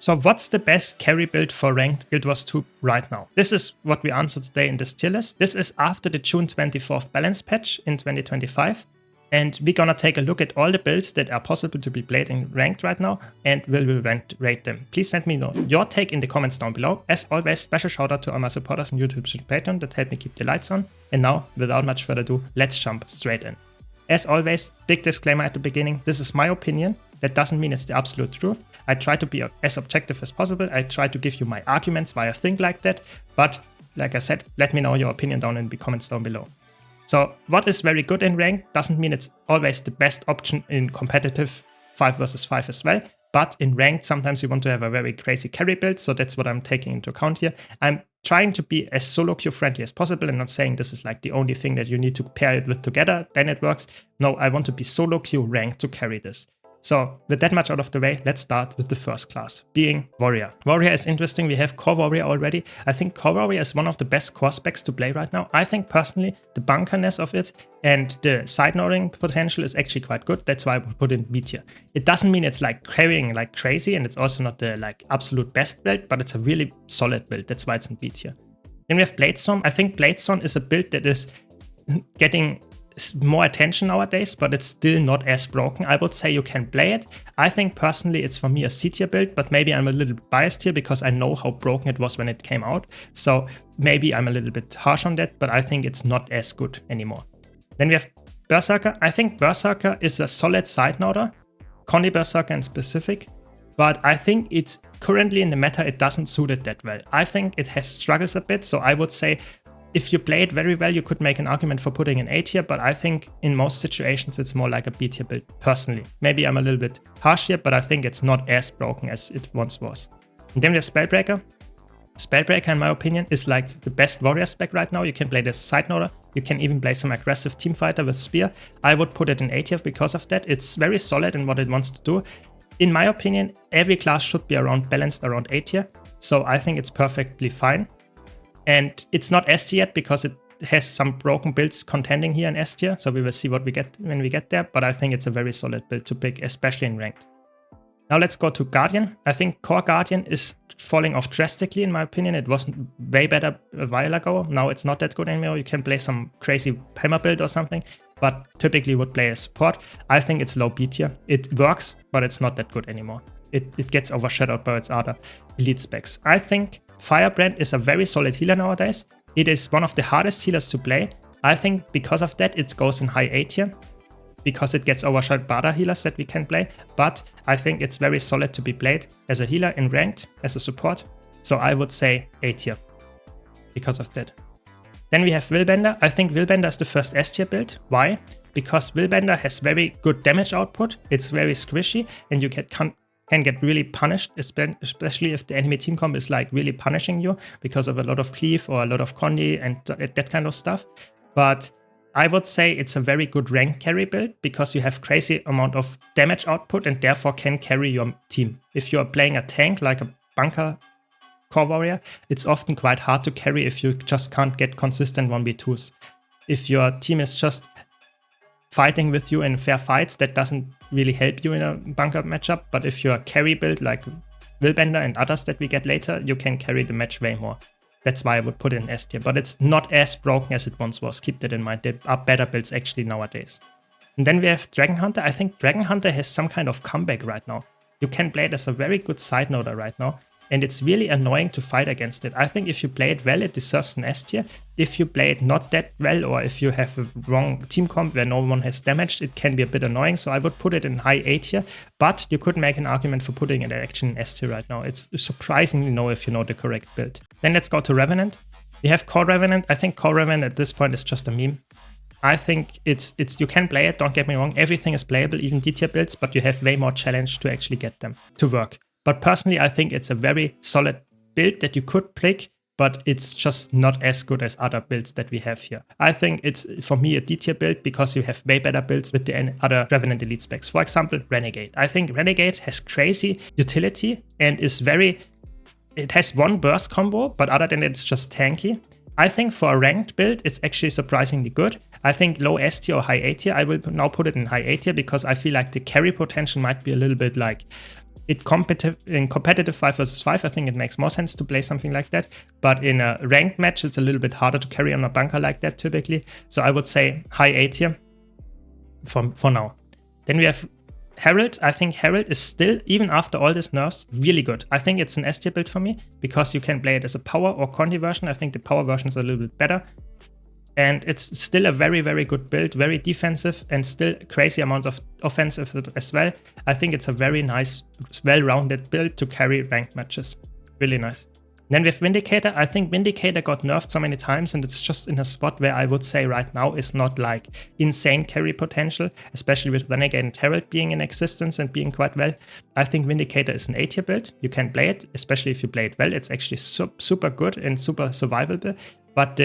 So what's the best carry build for ranked Guild Wars 2 right now? This is what we answer today in this tier list. This is after the June 24th balance patch in 2025. And we're gonna take a look at all the builds that are possible to be played in ranked right now, and we will rate them. Please let me know your take in the comments down below. As always, special shout out to all my supporters on YouTube and Patreon that help me keep the lights on. And now, without much further ado, let's jump straight in. As always, big disclaimer at the beginning, this is my opinion. That doesn't mean it's the absolute truth. I try to be as objective as possible. I try to give you my arguments why I think like that. But like I said, let me know your opinion down in the comments down below. So what is very good in ranked doesn't mean it's always the best option in competitive 5 versus 5 as well. But in ranked, sometimes you want to have a very crazy carry build. So that's what I'm taking into account here. I'm trying to be as solo queue friendly as possible. I'm not saying this is like the only thing that you need to pair it with together, then it works. No, I want to be solo queue ranked to carry this. So with that much out of the way, let's start with the first class, being Warrior. Warrior is interesting. We have Core Warrior already. I think Core Warrior is one of the best core specs to play right now. I think personally, the bunkerness of it and the side nodding potential is actually quite good. That's why I would put it in B tier. It doesn't mean it's like carrying like crazy, and it's also not the like absolute best build, but it's a really solid build. That's why it's in B tier. Then we have Bladestorm. I think Bladestorm is a build that is getting more attention nowadays, but it's still not as broken. I would say you can play it. I think personally it's for me a C tier build, but maybe I'm a little biased here because I know how broken it was when it came out. So maybe I'm a little bit harsh on that, but I think it's not as good anymore. Then we have Berserker. I think Berserker is a solid side noder, Condy Berserker in specific, but I think it's currently in the meta, it doesn't suit it that well. I think it has struggles a bit, so I would say if you play it very well, you could make an argument for putting an A tier, but I think in most situations it's more like a B tier build, personally. Maybe I'm a little bit harsh here, but I think it's not as broken as it once was. And then we have Spellbreaker. Spellbreaker, in my opinion, is like the best warrior spec right now. You can play this side noder. You can even play some aggressive teamfighter with Spear. I would put it in A tier because of that. It's very solid in what it wants to do. In my opinion, every class should be balanced around A tier, so I think it's perfectly fine. And it's not S tier yet because it has some broken builds contending here in S tier. So we will see what we get when we get there. But I think it's a very solid build to pick, especially in ranked. Now let's go to Guardian. I think Core Guardian is falling off drastically in my opinion. It was way better a while ago. Now it's not that good anymore. You can play some crazy hammer build or something, but typically would play as support. I think it's low B tier. It works, but it's not that good anymore. It gets overshadowed by its other elite specs. I think Firebrand is a very solid healer nowadays. It is one of the hardest healers to play. I think because of that, it goes in high A tier, because it gets overshadowed by other healers that we can play. But I think it's very solid to be played as a healer in ranked, as a support. So I would say A tier because of that. Then we have Willbender. I think Willbender is the first S tier build. Why? Because Willbender has very good damage output. It's very squishy, and you can get really punished, especially if the enemy team comp is like really punishing you because of a lot of cleave or a lot of condi and that kind of stuff. But I would say it's a very good rank carry build because you have crazy amount of damage output and therefore can carry your team. If you're playing a tank like a bunker core warrior, it's often quite hard to carry if you just can't get consistent 1v2s. If your team is just fighting with you in fair fights, that doesn't really help you in a bunker matchup. But if you're a carry build like Willbender and others that we get later, you can carry the match way more. That's why I would put it in S tier, but it's not as broken as it once was. Keep that in mind. There are better builds actually nowadays. And then we have Dragon Hunter. I think Dragon Hunter has some kind of comeback right now. You can play it as a very good side noder right now, and it's really annoying to fight against it. I think if you play it well, it deserves an S tier. If you play it not that well, or if you have a wrong team comp where no one has damaged, it can be a bit annoying. So I would put it in high A tier, but you could make an argument for putting it actually in S tier right now. It's surprisingly low if you know the correct build. Then let's go to Revenant. We have Core Revenant. I think Core Revenant at this point is just a meme. I think it's you can play it, don't get me wrong. Everything is playable, even D tier builds, but you have way more challenge to actually get them to work. But personally, I think it's a very solid build that you could pick, but it's just not as good as other builds that we have here. I think it's, for me, a D tier build because you have way better builds with the other Revenant elite specs. For example, Renegade. I think Renegade has crazy utility and is it has one burst combo, but other than that, it's just tanky. I think for a ranked build, it's actually surprisingly good. I think low S tier or high A tier, I will now put it in high A tier because I feel like the carry potential might be a little bit like In competitive 5 versus 5, I think it makes more sense to play something like that. But in a ranked match, it's a little bit harder to carry on a bunker like that typically. So I would say high A tier for now. Then we have Herald. I think Herald is still, even after all these nerfs, really good. I think it's an S tier build for me because you can play it as a power or Condi version. I think the power version is a little bit better. And it's still a very, very good build, very defensive and still crazy amount of offensive as well. I think it's a very nice, well-rounded build to carry ranked matches. Really nice. Then we have Vindicator. I think Vindicator got nerfed so many times and it's just in a spot where I would say right now is not like insane carry potential, especially with Renegade and Herald being in existence and being quite well. I think Vindicator is an A tier build. You can play it, especially if you play it well. It's actually super good and super survivable. But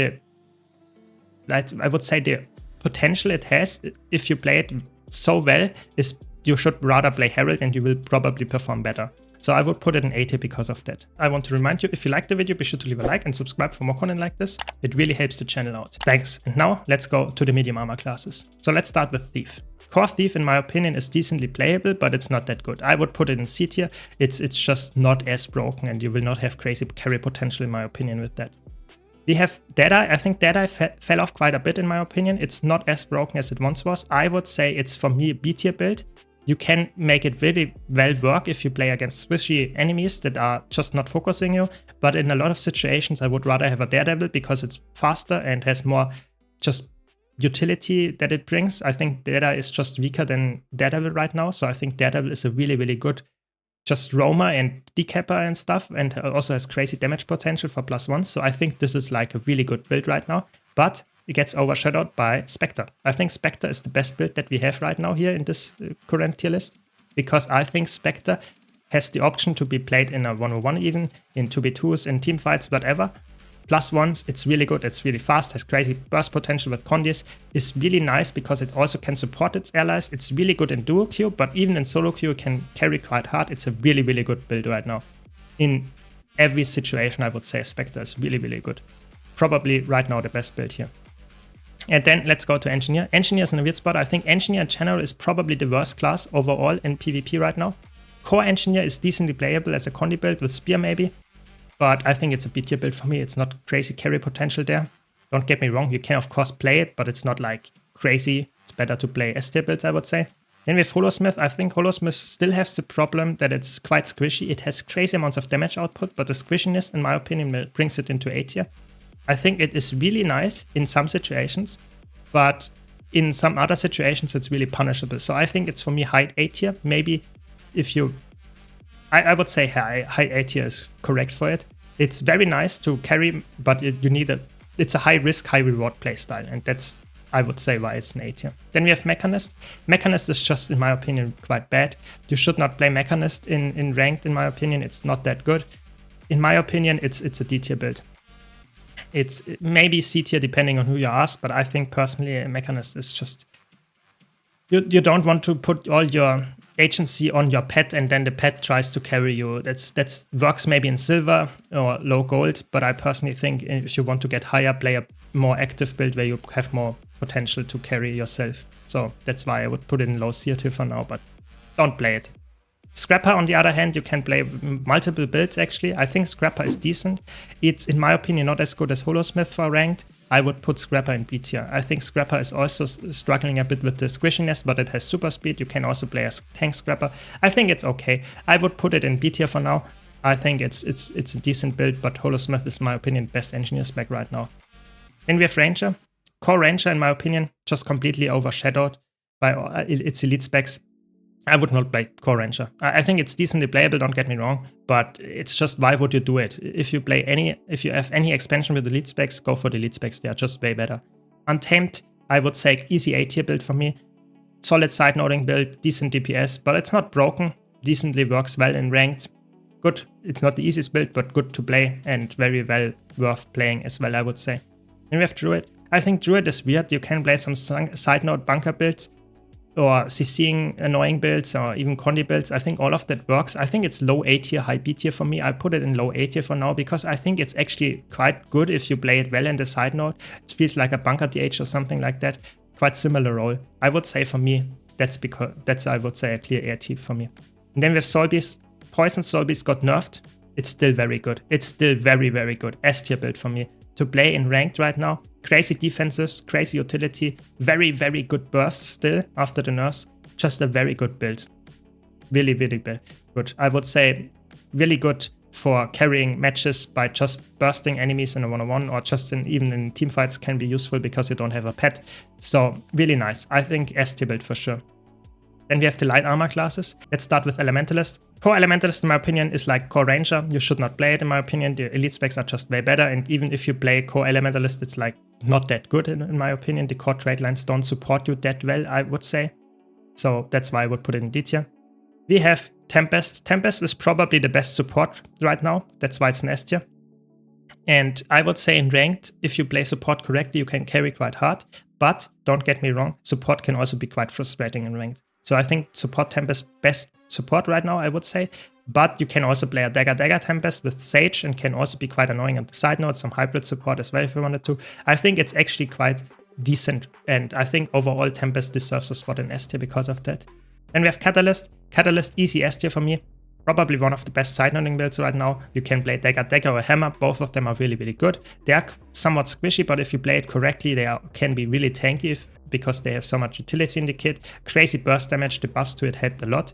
I would say the potential it has, if you play it so well, is you should rather play Herald and you will probably perform better. So I would put it in A tier because of that. I want to remind you, if you liked the video, be sure to leave a like and subscribe for more content like this. It really helps the channel out. Thanks. And now let's go to the medium armor classes. So let's start with Thief. Core Thief, in my opinion, is decently playable, but it's not that good. I would put it in C tier. It's just not as broken and you will not have crazy carry potential in my opinion with that. We have Deadeye. I think Deadeye fell off quite a bit in my opinion. It's not as broken as it once was. I would say it's for me a B tier build. You can make it really well work if you play against squishy enemies that are just not focusing you. But in a lot of situations, I would rather have a Daredevil because it's faster and has more just utility that it brings. I think Deadeye is just weaker than Daredevil right now. So I think Daredevil is a really, really good just roamer and decapper and stuff, and also has crazy damage potential for +1. So I think this is like a really good build right now, but it gets overshadowed by Spectre. I think Spectre is the best build that we have right now here in this current tier list, because I think Spectre has the option to be played in a 1v1 even, in 2v2s, in team fights, whatever. +1s, it's really good, it's really fast, has crazy burst potential with Condis, is really nice because it also can support its allies. It's really good in duo queue, but even in solo queue it can carry quite hard. It's a really, really good build right now. In every situation I would say Spectre is really, really good. Probably right now the best build here. And then let's go to Engineer. Engineer is in a weird spot. I think Engineer in general is probably the worst class overall in PvP right now. Core Engineer is decently playable as a Condi build with Spear maybe. But I think it's a B tier build for me. It's not crazy carry potential there. Don't get me wrong, you can of course play it, but it's not like crazy. It's better to play S tier builds, I would say. Then we have Holosmith. I think Holosmith still has the problem that it's quite squishy. It has crazy amounts of damage output, but the squishiness, in my opinion, brings it into A tier. I think it is really nice in some situations, but in some other situations it's really punishable. So I think it's for me high A tier. Maybe if you... I would say high A tier is correct for it. It's very nice to carry, but it's a high risk, high reward playstyle, and that's, I would say, why it's an A tier. Then we have Mechanist. Mechanist is just, in my opinion, quite bad. You should not play Mechanist in ranked, in my opinion. It's not that good. In my opinion, it's a D tier build. It's maybe C tier depending on who you ask, but I think personally a Mechanist is just... You don't want to put all your agency on your pet and then the pet tries to carry you. That's works maybe in silver or low gold, but I personally think if you want to get higher, play a more active build where you have more potential to carry yourself. So that's why I would put it in low C tier for now, but don't play it. Scrapper, on the other hand, you can play multiple builds actually. I think Scrapper is decent. It's, in my opinion, not as good as Holosmith for ranked. I would put Scrapper in B tier. I think Scrapper is also struggling a bit with the squishiness, but it has super speed. You can also play as tank Scrapper. I think it's okay. I would put it in B tier for now. I think it's a decent build, but Holosmith is, in my opinion, best engineer spec right now. Then we have Ranger. Core Ranger, in my opinion, just completely overshadowed by its elite specs. I would not play Core Ranger. I think it's decently playable, don't get me wrong, but it's just, why would you do it? If you have any expansion with the lead specs, go for the lead specs. They are just way better. Untamed, I would say easy A tier build for me. Solid side noting build, decent DPS, but it's not broken. Decently works well in ranked. Good. It's not the easiest build, but good to play and very well worth playing as well, I would say. Then we have Druid. I think Druid is weird. You can play some side note bunker builds, or CCing annoying builds, or even Condi builds. I think all of that works. I think it's low A tier, high B tier for me. I put it in low A tier for now because I think it's actually quite good if you play it well in the side node. It feels like a bunker DH or something like that. Quite similar role. I would say for me, that's I would say a clear A tier for me. And then we have Soul Beast. Poison Soul Beast got nerfed, it's still very good. It's still very, very good. S tier build for me to play in ranked right now. Crazy defenses, crazy utility, very, very good bursts still after the nerfs. Just a very good build. Really, really good. I would say really good for carrying matches by just bursting enemies in a 1-on-1 or just even in teamfights can be useful because you don't have a pet. So really nice. I think S tier build for sure. Then we have the light armor classes. Let's start with Elementalist. Core Elementalist, in my opinion, is like Core Ranger. You should not play it, in my opinion. The elite specs are just way better. And even if you play Core Elementalist, it's like not that good, in my opinion. The core trait lines don't support you that well, I would say. So that's why I would put it in D tier. We have Tempest. Tempest is probably the best support right now. That's why it's an S tier. And I would say in ranked, if you play support correctly, you can carry quite hard. But don't get me wrong, support can also be quite frustrating in ranked. So I think support Tempest best support right now, I would say. But you can also play a Dagger Tempest with Sage and can also be quite annoying on the side note. Some hybrid support as well if you wanted to. I think it's actually quite decent. And I think overall Tempest deserves a spot in S tier because of that. Then we have Catalyst. Catalyst easy S tier for me. Probably one of the best side noting builds right now. You can play Dagger or Hammer. Both of them are really, really good. They are somewhat squishy, but if you play it correctly, they can be really tanky because they have so much utility in the kit. Crazy burst damage, the buffs to it helped a lot.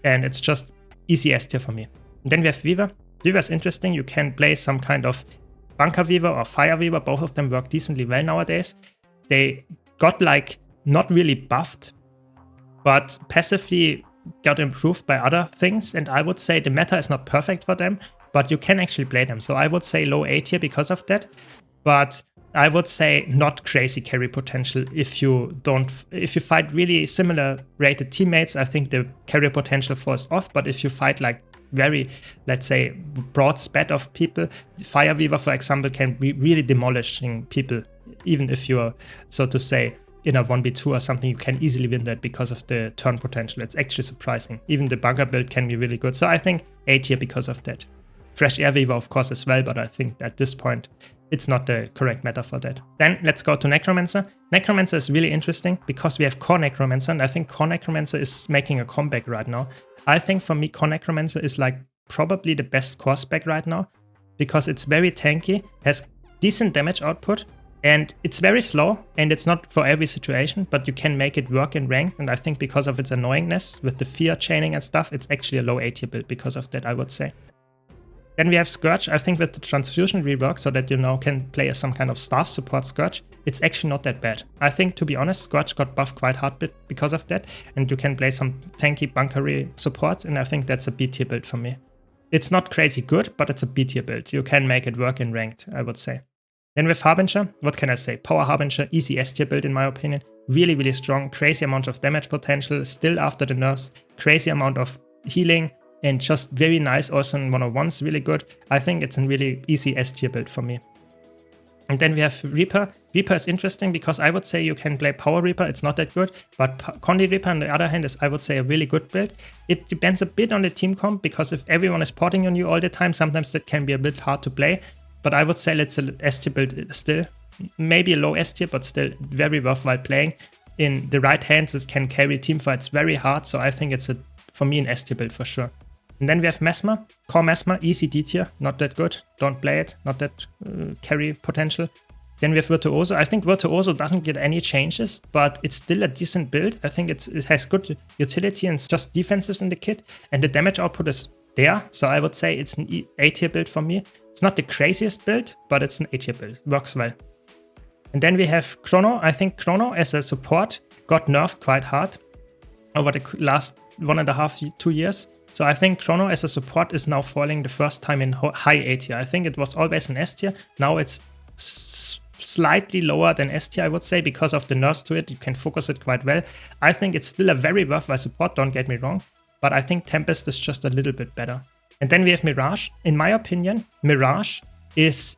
And it's just easy S tier for me. And then we have Weaver. Weaver is interesting. You can play some kind of Bunker Weaver or Fire Weaver. Both of them work decently well nowadays. They got like not really buffed, but passively got improved by other things, and I would say the meta is not perfect for them, but you can actually play them. So I would say low A tier because of that, but I would say not crazy carry potential if you fight really similar rated teammates. I think the carry potential falls off, but if you fight like very, let's say, broad spat of people, Fire Weaver, for example, can be really demolishing people, even if you're, so to say, in a 1v2 or something, you can easily win that because of the turn potential. It's actually surprising. Even the bunker build can be really good. So I think A tier because of that. Fresh Air Weaver, of course, as well, but I think at this point, it's not the correct meta for that. Then let's go to Necromancer. Necromancer is really interesting because we have Core Necromancer, and I think Core Necromancer is making a comeback right now. I think for me, Core Necromancer is like probably the best core spec right now because it's very tanky, has decent damage output, and it's very slow, and it's not for every situation, but you can make it work in ranked. And I think because of its annoyingness with the fear chaining and stuff, it's actually a low A tier build because of that, I would say. Then we have Scourge. I think with the transfusion rework, so that you now can play as some kind of staff support Scourge, it's actually not that bad. I think, to be honest, Scourge got buffed quite hard because of that, and you can play some tanky bunkery support, and I think that's a B tier build for me. It's not crazy good, but it's a B tier build. You can make it work in ranked, I would say. Then with Harbinger, what can I say? Power Harbinger, easy S tier build in my opinion. Really, really strong, crazy amount of damage potential, still after the nerfs, crazy amount of healing, and just very nice also in 101s, really good. I think it's a really easy S tier build for me. And then we have Reaper. Reaper is interesting because I would say you can play Power Reaper, it's not that good, but Condi Reaper on the other hand is, I would say, a really good build. It depends a bit on the team comp because if everyone is porting on you all the time, sometimes that can be a bit hard to play. But I would say it's an S tier build still. Maybe a low S tier, but still very worthwhile playing. In the right hands, it can carry teamfights very hard, so I think it's, for me, an S tier build for sure. And then we have Mesmer. Core Mesmer, easy D tier, not that good. Don't play it, not that carry potential. Then we have Virtuoso. I think Virtuoso doesn't get any changes, but it's still a decent build. I think it has good utility and it's just defensives in the kit. And the damage output is there, so I would say it's an A tier build for me. It's not the craziest build, but it's an A tier build. Works well. And then we have Chrono. I think Chrono as a support got nerfed quite hard over the last 1.5 to 2 years. So I think Chrono as a support is now falling the first time in high A tier. I think it was always an S tier. Now it's slightly lower than S tier, I would say, because of the nerfs to it. You can focus it quite well. I think it's still a very worthwhile support, don't get me wrong. But I think Tempest is just a little bit better. And then we have Mirage. In my opinion, Mirage is,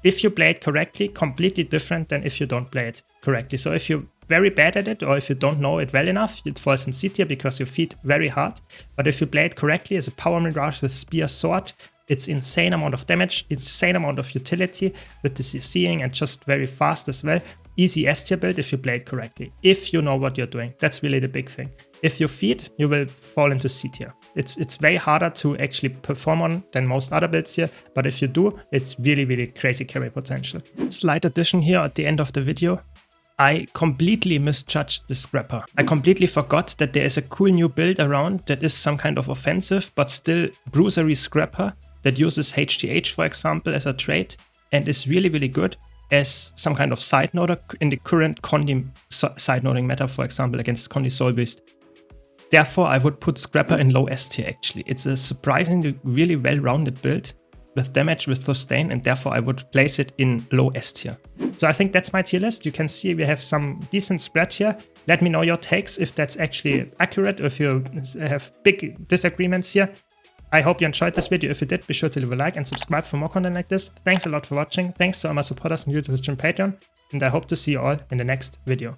if you play it correctly, completely different than if you don't play it correctly. So if you're very bad at it, or if you don't know it well enough, it falls in C tier because you feed very hard. But if you play it correctly as a power Mirage with Spear Sword, it's insane amount of damage, insane amount of utility with the CCing and just very fast as well. Easy S tier build if you play it correctly, if you know what you're doing. That's really the big thing. If you feed, you will fall into C tier. It's way harder to actually perform on than most other builds here, but if you do, it's really, really crazy carry potential. Slight addition here at the end of the video. I completely misjudged the Scrapper. I completely forgot that there is a cool new build around that is some kind of offensive, but still bruisery Scrapper that uses HGH, for example, as a trait and is really, really good as some kind of side noder in the current Condi side noding meta, for example, against Condi Soul Beast. Therefore, I would put Scrapper in low S tier actually. It's a surprisingly really well-rounded build with damage, with sustain, and therefore I would place it in low S tier. So I think that's my tier list. You can see we have some decent spread here. Let me know your takes if that's actually accurate, if you have big disagreements here. I hope you enjoyed this video. If you did, be sure to leave a like and subscribe for more content like this. Thanks a lot for watching. Thanks to all my supporters on YouTube, Twitch, and Patreon. And I hope to see you all in the next video.